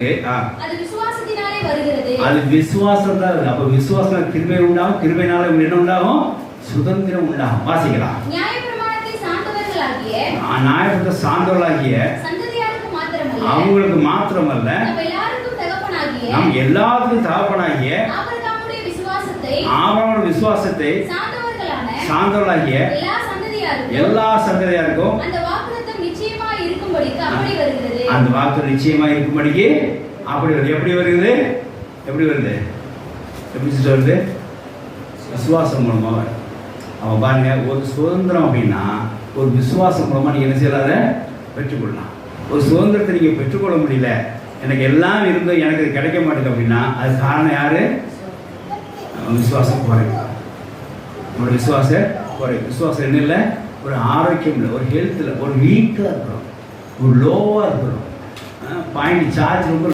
அது விசுவாசத்தினாலே வருகிறது. அது விசுவாசம் தான். அப்ப விசுவாசம் கிருபை உண்டாகும், கிருபையினால என்ன உண்டாகும்? சுதந்திரம் உண்டாகும். வாசிக்கலாம். நியாயப்பிரமாணத்தை சார்ந்தவர்களாகிய சந்ததியாருக்கு மாத்திரமல்ல, அவங்களுக்கு மாத்திரமல்ல, நம்ம எல்லாருக்கும் தகப்பனாகிய நம் எல்லாத்துக்கும் தகப்பனாகிய ஆபிரகாமுடைய விசுவாசத்தை சார்ந்தவர்களாகிய எல்லா சந்ததியாருக்கும் அந்த வாக்குத்தத்தம் நிச்சயமா இருக்கும்படிக்கு அப்படி வருகிறது. அந்த வாக்கு நிச்சயமா இருக்கும்படிக்கு அப்படி வருது. எப்படி வருது? எப்படி வருது? விசுவாசம் மூலமா வருது. அவன் பாருங்க, ஒரு சுதந்திரம் அப்படின்னா ஒரு விசுவாசம் மூலமா நீங்க என்ன செய்யலாத பெற்றுக்கொள்ளலாம். ஒரு சுதந்திரத்தை நீங்க பெற்றுக்கொள்ள முடியல, எனக்கு எல்லாம் இருந்து எனக்கு கிடைக்க மாட்டேங்குது அப்படின்னா அது காரணம் யாரு? விசுவாசம் குறையும். நம்மளோட விசுவாசம் என்ன இல்லை, ஒரு ஆரோக்கியம் இல்லை, ஒரு ஹெல்த் இல்லை, ஒரு வீக்காக இருக்கிறோம், ஒரு லோவாக இருக்கிறோம், பாயிண்ட் சார்ஜ் ரொம்ப